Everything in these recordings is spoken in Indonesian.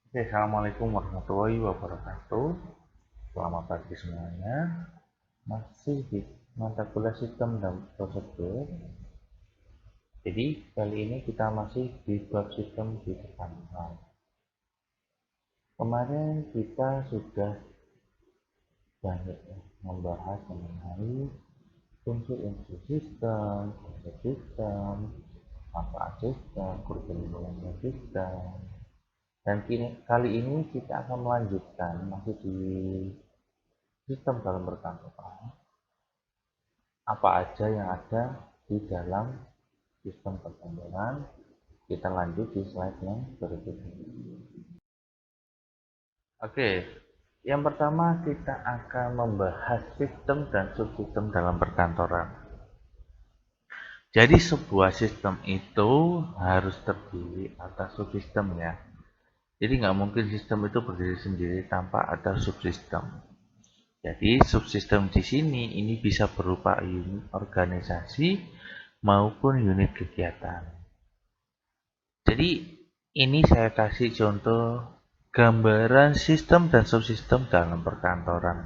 Oke, Assalamualaikum warahmatullahi wabarakatuh. Selamat pagi semuanya. Masih di mata kuliah sistem dan prosedur. Jadi kali ini kita masih di bab sistem di perkantoran. Kemarin kita sudah banyak membahas mengenai fungsi-fungsi sistem, konsep sistem, manfaat sistem, kurikulum sistem. Dan kali ini kita akan melanjutkan masih di sistem dalam perkantoran. Apa aja yang ada di dalam sistem perkantoran. Kita lanjut di slide yang berikutnya. Oke, yang pertama kita akan membahas sistem dan subsistem dalam perkantoran. Jadi sebuah sistem itu harus terdiri atas subsistem ya. Jadi nggak mungkin sistem itu berdiri sendiri tanpa ada subsistem. Jadi subsistem di sini ini bisa berupa unit organisasi maupun unit kegiatan. Jadi ini saya kasih contoh gambaran sistem dan subsistem dalam perkantoran.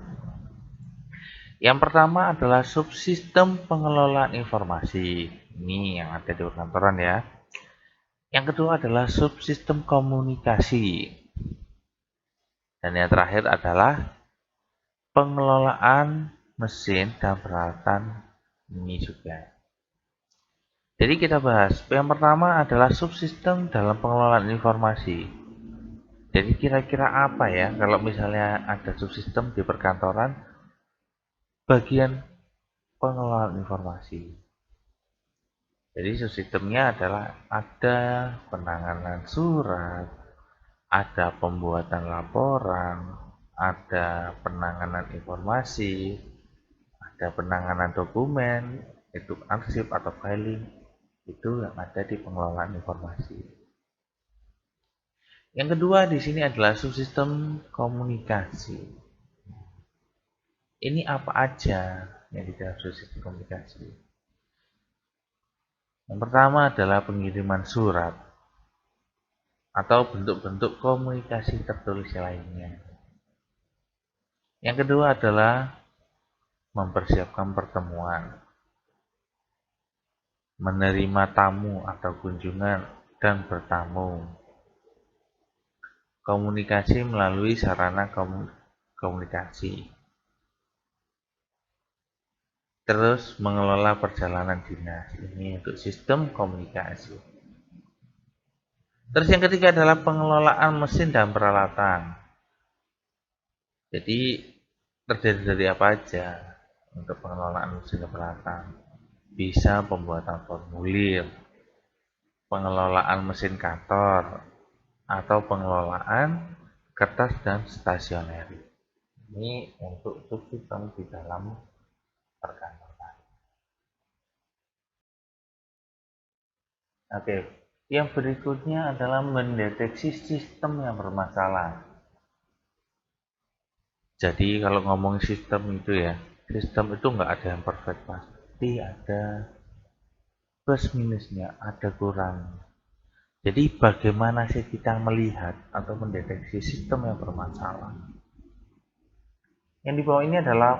Yang pertama adalah subsistem pengelolaan informasi. Ini yang ada di perkantoran ya. Yang kedua adalah subsistem komunikasi. Dan yang terakhir adalah pengelolaan mesin dan peralatan ini juga. Jadi kita bahas. Yang pertama adalah subsistem dalam pengelolaan informasi. Jadi kira-kira apa ya kalau misalnya ada subsistem di perkantoran bagian pengelolaan informasi. Jadi subsistemnya adalah ada penanganan surat, ada pembuatan laporan, ada penanganan informasi, ada penanganan dokumen, itu arsip atau filing, itu yang ada di pengelolaan informasi. Yang kedua di sini adalah subsistem komunikasi. Ini apa aja yang di dalam subsistem komunikasi? Yang pertama adalah pengiriman surat atau bentuk-bentuk komunikasi tertulis lainnya. Yang kedua adalah mempersiapkan pertemuan, menerima tamu atau kunjungan dan bertamu, komunikasi melalui sarana komunikasi, terus mengelola perjalanan dinas. Ini untuk sistem komunikasi. Terus yang ketiga adalah pengelolaan mesin dan peralatan. Jadi terdiri dari apa aja untuk pengelolaan mesin dan peralatan? Bisa pembuatan formulir, pengelolaan mesin kantor, atau pengelolaan kertas dan stasioner. Ini untuk subsistem di dalam perkantoran. Oke, yang berikutnya adalah mendeteksi sistem yang bermasalah. Jadi kalau ngomong sistem itu ya, sistem itu nggak ada yang perfect, pasti ada plus minusnya, ada kurang. Jadi bagaimana sih kita melihat atau mendeteksi sistem yang bermasalah? Yang di bawah ini adalah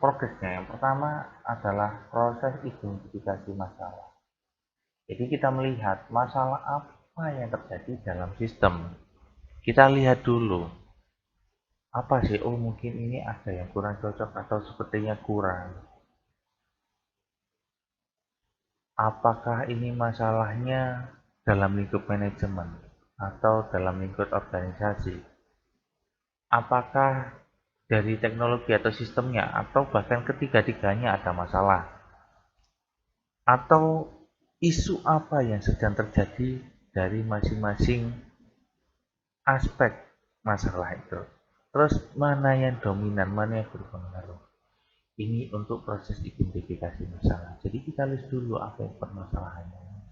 progresnya. Yang pertama adalah proses identifikasi masalah. Jadi kita melihat masalah apa yang terjadi dalam sistem. Kita lihat dulu, apa sih? Oh mungkin ini ada yang kurang cocok atau sepertinya kurang. Apakah ini masalahnya dalam lingkup manajemen atau dalam lingkup organisasi? Apakah dari teknologi atau sistemnya atau bahkan ketiga-tiganya ada masalah? Atau isu apa yang sedang terjadi dari masing-masing aspek masalah itu? Terus mana yang dominan, mana yang berpengaruh? Ini untuk proses identifikasi masalah. Jadi kita list dulu apa yang permasalahannya.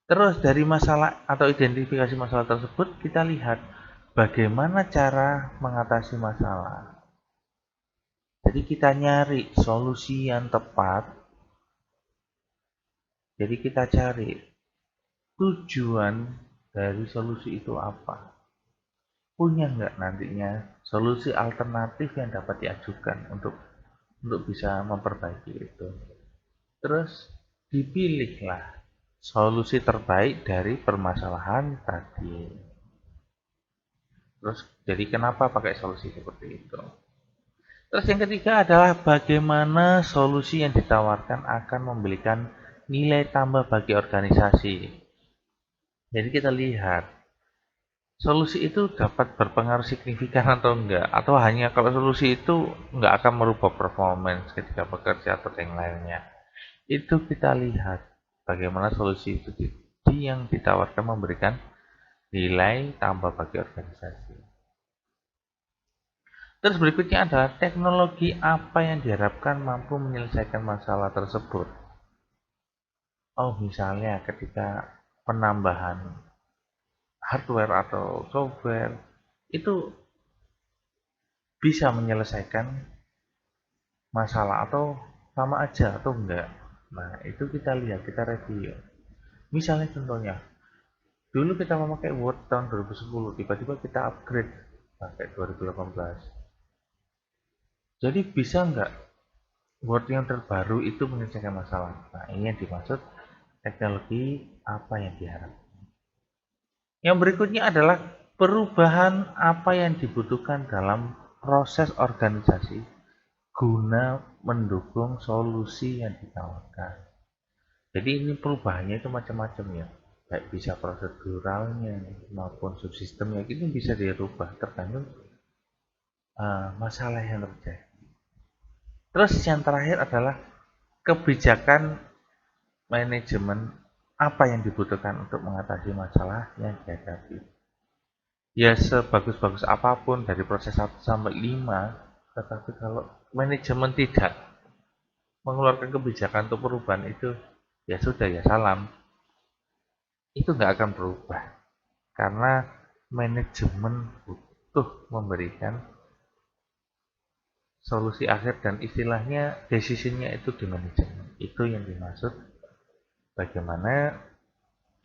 Terus dari masalah atau identifikasi masalah tersebut kita lihat bagaimana cara mengatasi masalah. Jadi kita nyari solusi yang tepat. Jadi kita cari tujuan dari solusi itu apa? Punya nggak nantinya solusi alternatif yang dapat diajukan untuk bisa memperbaiki itu. Terus dipilihlah solusi terbaik dari permasalahan tadi. Terus jadi kenapa pakai solusi seperti itu? Terus yang ketiga adalah bagaimana solusi yang ditawarkan akan memberikan nilai tambah bagi organisasi. Jadi kita lihat solusi itu dapat berpengaruh signifikan atau enggak, atau hanya kalau solusi itu enggak akan merubah performance ketika bekerja atau yang lainnya. Itu kita lihat bagaimana solusi itu yang ditawarkan memberikan nilai tambah bagi organisasi. Terus berikutnya adalah teknologi apa yang diharapkan mampu menyelesaikan masalah tersebut. Oh, misalnya ketika penambahan hardware atau software itu bisa menyelesaikan masalah atau sama aja atau enggak. Nah, itu kita lihat, kita review. Misalnya contohnya, dulu kita memakai Word tahun 2010, tiba-tiba kita upgrade pakai 2018. Jadi bisa enggak Word yang terbaru itu menyelesaikan masalah? Nah, ini yang dimaksud teknologi apa yang diharapkan. Yang berikutnya adalah perubahan apa yang dibutuhkan dalam proses organisasi guna mendukung solusi yang ditawarkan. Jadi ini perubahannya itu macam-macam ya, baik bisa proseduralnya maupun subsistemnya itu bisa dirubah tergantung masalah yang terjadi. Terus yang terakhir adalah kebijakan manajemen apa yang dibutuhkan untuk mengatasi masalah yang dihadapi. Ya sebagus-bagus apapun dari proses 1 sampai 5, tetapi kalau manajemen tidak mengeluarkan kebijakan untuk perubahan itu, ya sudah ya salam. Itu nggak akan berubah. Karena manajemen butuh memberikan solusi akhir dan istilahnya decision-nya itu di manajemen. Itu yang dimaksud bagaimana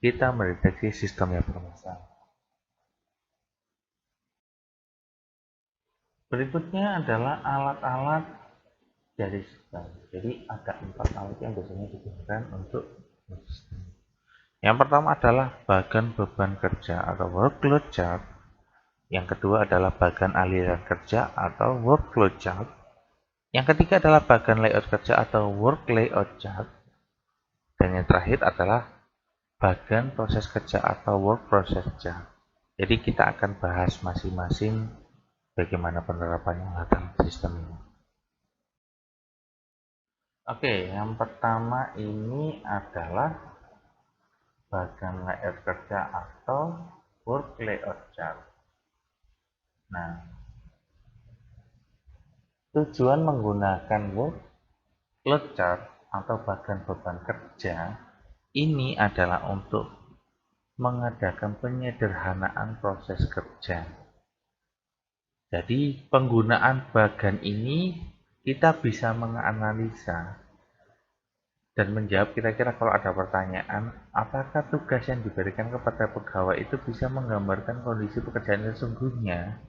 kita mendeteksi sistem yang bermasalah. Berikutnya adalah alat-alat dari sistem. Jadi ada 4 alat yang biasanya digunakan untuk sistem. Yang pertama adalah bagan beban kerja atau workload chart. Yang kedua adalah bagan aliran kerja atau workload chart. Yang ketiga adalah bagan layout kerja atau work layout chart. Dan yang terakhir adalah bagan proses kerja atau work process chart. Jadi kita akan bahas masing-masing bagaimana penerapannya dalam sistem ini. Oke, yang pertama ini adalah bagan layout kerja atau work layout chart. Nah, tujuan menggunakan workload chart atau bagan beban kerja ini adalah untuk mengadakan penyederhanaan proses kerja. Jadi penggunaan bagan ini kita bisa menganalisa dan menjawab kira-kira kalau ada pertanyaan, apakah tugas yang diberikan kepada pegawai itu bisa menggambarkan kondisi pekerjaan yang sesungguhnya?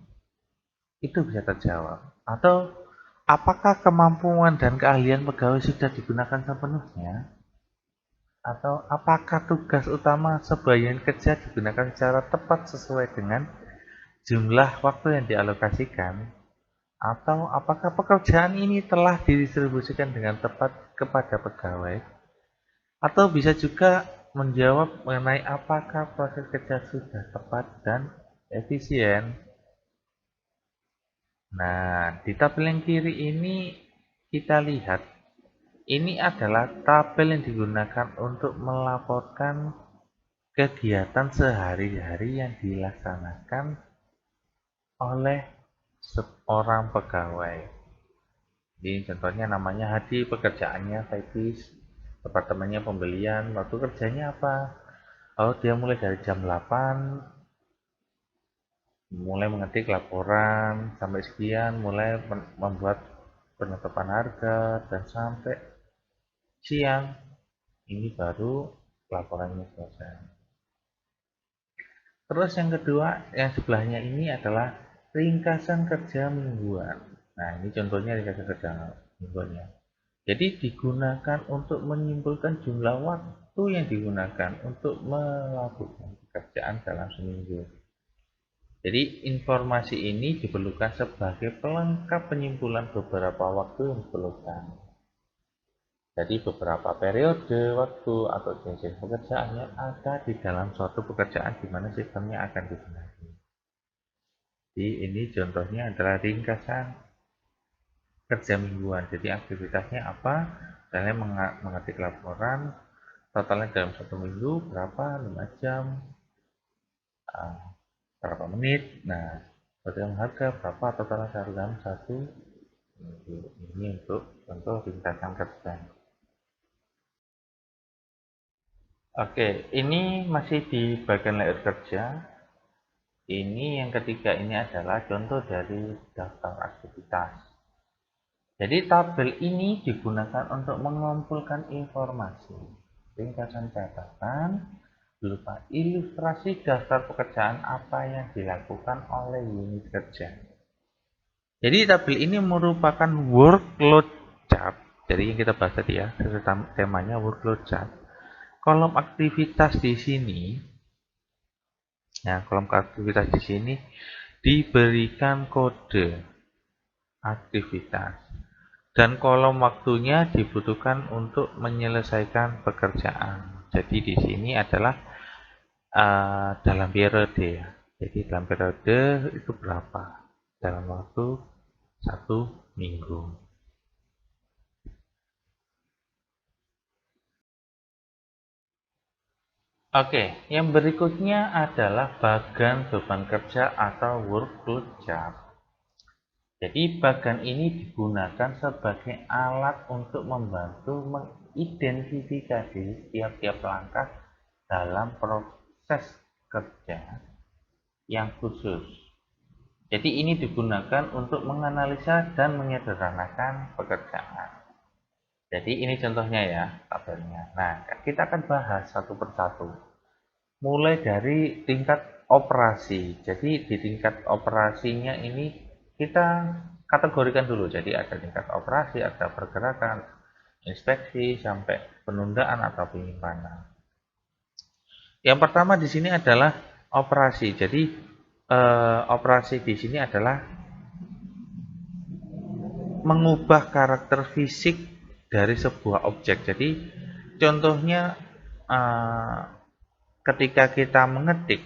Itu bisa terjawab. Atau apakah kemampuan dan keahlian pegawai sudah digunakan sepenuhnya? Atau apakah tugas utama sebagian kerja digunakan secara tepat sesuai dengan jumlah waktu yang dialokasikan? Atau apakah pekerjaan ini telah didistribusikan dengan tepat kepada pegawai? Atau bisa juga menjawab mengenai apakah proses kerja sudah tepat dan efisien. Nah, di tabel yang kiri ini kita lihat, ini adalah tabel yang digunakan untuk melaporkan kegiatan sehari-hari yang dilaksanakan oleh seorang pegawai. Ini contohnya namanya Hadi, pekerjaannya Faitis, departemennya pembelian, waktu kerjanya apa? Oh, dia mulai dari jam 8, mulai mengetik laporan, sampai sekian, mulai membuat penetapan harga, dan sampai siang, ini baru laporannya selesai. Terus yang kedua, yang sebelahnya ini adalah ringkasan kerja mingguan. Nah, ini contohnya ringkasan kerja mingguannya. Jadi digunakan untuk menyimpulkan jumlah waktu yang digunakan untuk melakukan pekerjaan dalam seminggu. Jadi informasi ini diperlukan sebagai pelengkap penyimpulan beberapa waktu yang diperlukan. Jadi beberapa periode waktu atau jenis pekerjaan yang ada di dalam suatu pekerjaan di mana sistemnya akan digunakan. Jadi ini contohnya adalah ringkasan kerja mingguan. Jadi aktivitasnya apa? Misalnya mengetik laporan, totalnya dalam 1 minggu berapa? 5 jam, berapa menit. Nah, total harga berapa totalnya dalam 1 minggu. Ini untuk contoh ringkasan kerja. Oke, ini masih di bagian layout kerja. Ini yang ketiga ini adalah contoh dari daftar aktivitas. Jadi tabel ini digunakan untuk mengumpulkan informasi, ringkasan catatan, berupa ilustrasi daftar pekerjaan apa yang dilakukan oleh unit kerja. Jadi tabel ini merupakan workload chart. Jadi yang kita bahas tadi ya, temanya workload chart. Kolom aktivitas di sini. Nah, kolom aktivitas di sini diberikan kode aktivitas dan kolom waktunya dibutuhkan untuk menyelesaikan pekerjaan. Jadi di sini adalah dalam periode ya. Jadi dalam periode itu berapa? Dalam waktu 1 minggu. Oke, yang berikutnya adalah bagan beban kerja atau workload chart. Jadi bagan ini digunakan sebagai alat untuk membantu mengidentifikasi tiap-tiap langkah dalam proses kerja yang khusus. Jadi ini digunakan untuk menganalisa dan menyederhanakan pekerjaan. Jadi ini contohnya ya tabelnya. Nah, kita akan bahas satu persatu. Mulai dari tingkat operasi. Jadi di tingkat operasinya ini kita kategorikan dulu. Jadi ada tingkat operasi, ada pergerakan, inspeksi, sampai penundaan atau penyimpanan. Yang pertama di sini adalah operasi. Jadi operasi di sini adalah mengubah karakter fisik dari sebuah objek. Jadi contohnya ketika kita mengetik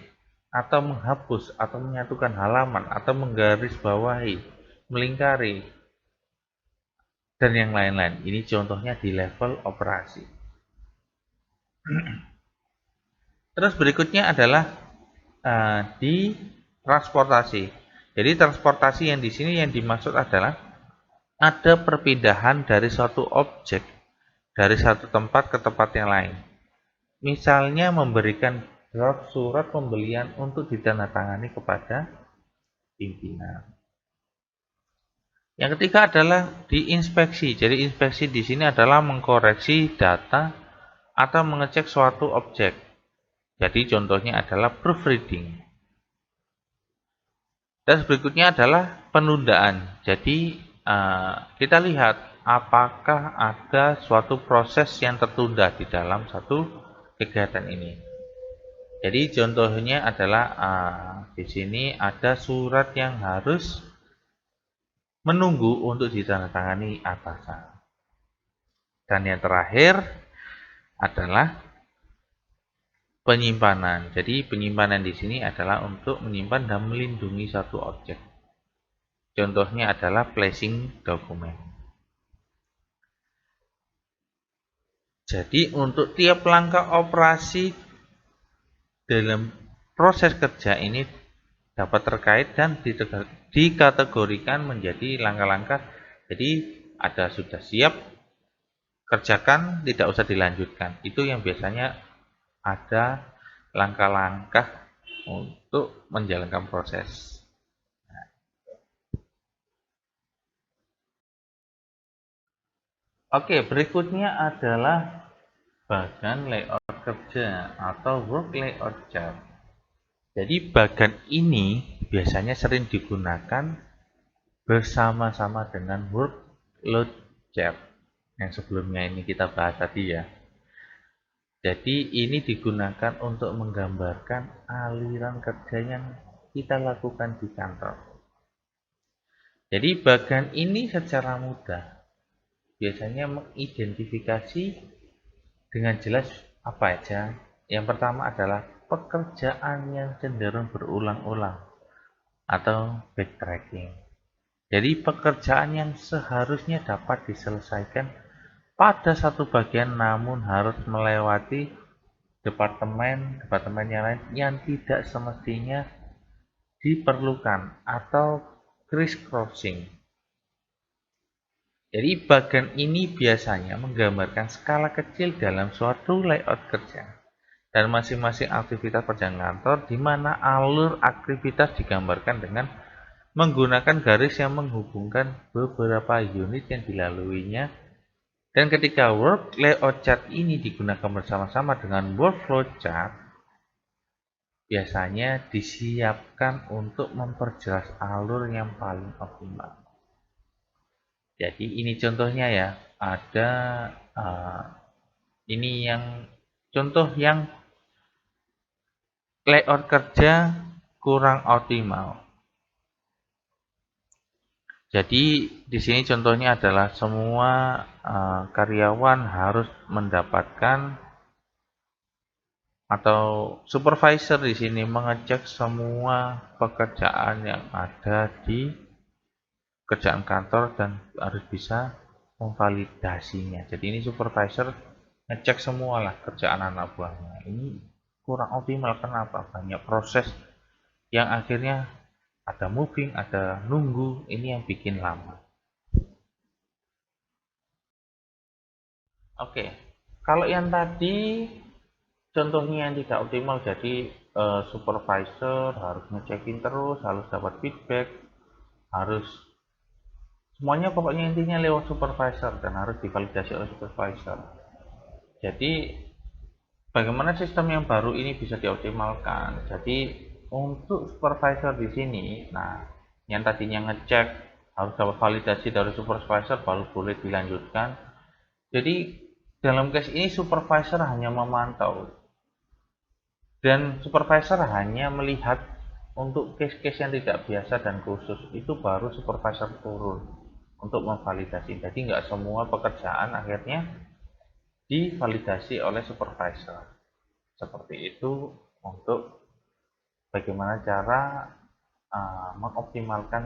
atau menghapus atau menyatukan halaman atau menggarisbawahi, melingkari dan yang lain-lain. Ini contohnya di level operasi. Terus berikutnya adalah di transportasi. Jadi transportasi yang di sini yang dimaksud adalah ada perpindahan dari suatu objek dari satu tempat ke tempat yang lain. Misalnya memberikan draft surat pembelian untuk ditandatangani kepada pimpinan. Yang ketiga adalah diinspeksi. Jadi inspeksi di sini adalah mengkoreksi data atau mengecek suatu objek. Jadi contohnya adalah proofreading. Dan berikutnya adalah penundaan. Jadi kita lihat apakah ada suatu proses yang tertunda di dalam satu kegiatan ini. Jadi contohnya adalah di sini ada surat yang harus menunggu untuk ditandatangani atasan. Dan yang terakhir adalah penyimpanan. Jadi penyimpanan di sini adalah untuk menyimpan dan melindungi satu objek. Contohnya adalah placing dokumen. Jadi untuk tiap langkah operasi dalam proses kerja ini dapat terkait dan dikategorikan menjadi langkah-langkah. Jadi ada sudah siap, kerjakan, tidak usah dilanjutkan. Itu yang biasanya ada langkah-langkah untuk menjalankan proses. Oke, berikutnya adalah bagan layout kerja atau work layout chart. Jadi bagan ini biasanya sering digunakan bersama-sama dengan workload chart yang sebelumnya ini kita bahas tadi ya. Jadi ini digunakan untuk menggambarkan aliran kerja yang kita lakukan di kantor. Jadi bagan ini secara mudah biasanya mengidentifikasi dengan jelas apa aja. Yang pertama adalah pekerjaan yang cenderung berulang-ulang atau backtracking. Jadi pekerjaan yang seharusnya dapat diselesaikan pada satu bagian namun harus melewati departemen yang lain yang tidak semestinya diperlukan atau criss-crossing. Jadi bagan ini biasanya menggambarkan skala kecil dalam suatu layout kerja dan masing-masing aktivitas pekerjaan kantor di mana alur aktivitas digambarkan dengan menggunakan garis yang menghubungkan beberapa unit yang dilaluinya. Dan ketika work layout chart ini digunakan bersama-sama dengan workflow chart, biasanya disiapkan untuk memperjelas alur yang paling optimal. Jadi ini contohnya ya, ada ini yang contoh yang layout kerja kurang optimal. Jadi di sini contohnya adalah semua karyawan harus mendapatkan atau supervisor di sini mengecek semua pekerjaan yang ada di kerjaan kantor dan harus bisa memvalidasinya. Jadi ini supervisor ngecek semua lah kerjaan anak buahnya. Ini kurang optimal, kenapa? Banyak proses yang akhirnya ada moving, ada nunggu, ini yang bikin lama. Oke, kalau yang tadi contohnya yang tidak optimal, jadi supervisor harus ngecekin terus, harus dapat feedback, harus semuanya pokoknya intinya lewat supervisor dan harus divalidasi oleh supervisor. Jadi bagaimana sistem yang baru ini bisa dioptimalkan? Jadi untuk supervisor di sini, nah yang tadinya ngecek harus dapat validasi dari supervisor baru boleh dilanjutkan. Jadi dalam case ini supervisor hanya memantau dan supervisor hanya melihat untuk case-case yang tidak biasa dan khusus itu baru supervisor turun untuk memvalidasi. Jadi nggak semua pekerjaan akhirnya divalidasi oleh supervisor. Seperti itu untuk bagaimana cara mengoptimalkan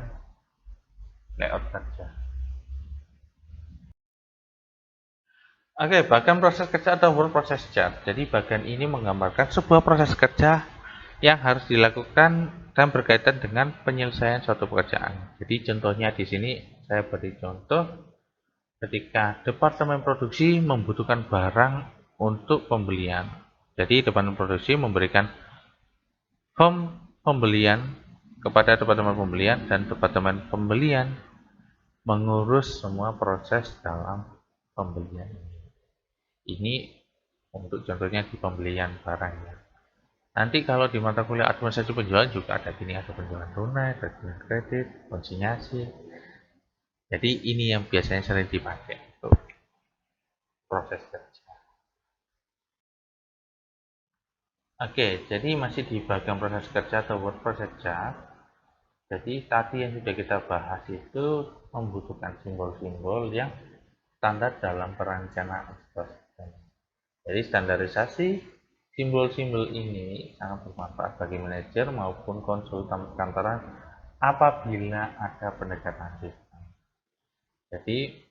layout kerja. Oke, bagian proses kerja atau work process chart. Jadi bagian ini menggambarkan sebuah proses kerja yang harus dilakukan dan berkaitan dengan penyelesaian suatu pekerjaan. Jadi contohnya di sini saya beri contoh ketika departemen produksi membutuhkan barang untuk pembelian. Jadi departemen produksi memberikan form pembelian kepada departemen pembelian dan departemen pembelian mengurus semua proses dalam pembelian. Ini untuk contohnya di pembelian barangnya. Nanti kalau di mata kuliah administrasi penjualan juga ada gini, ada penjualan tunai, ada penjualan kredit, konsinyasi. Jadi ini yang biasanya sering dipakai untuk proses kerja. Oke, jadi masih di bagian proses kerja atau work process chart. Jadi tadi yang sudah kita bahas itu membutuhkan simbol-simbol yang standar dalam perencanaan sistem. Jadi standarisasi simbol-simbol ini sangat bermanfaat bagi manajer maupun konsultan perkantoran apabila ada pendekatan sistem. Jadi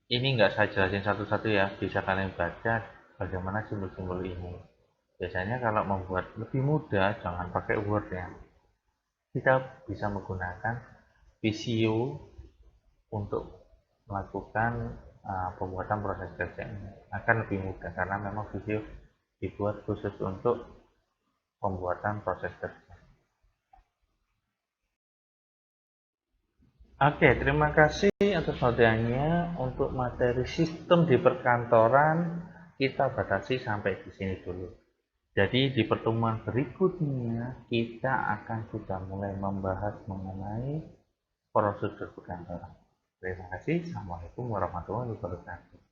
ini nggak saya jelasin satu-satu ya, bisa kalian baca bagaimana simbol-simbol ini. Biasanya kalau membuat lebih mudah, jangan pakai Word ya. Kita bisa menggunakan Visio untuk melakukan pembuatan proses kerja ini. Akan lebih mudah karena memang Visio dibuat khusus untuk pembuatan proses kerja. Oke, terima kasih atas perhatiannya. Untuk materi sistem di perkantoran kita batasi sampai di sini dulu. Jadi di pertemuan berikutnya kita akan sudah mulai membahas mengenai prosedur perkantoran. Terima kasih. Assalamualaikum warahmatullahi wabarakatuh.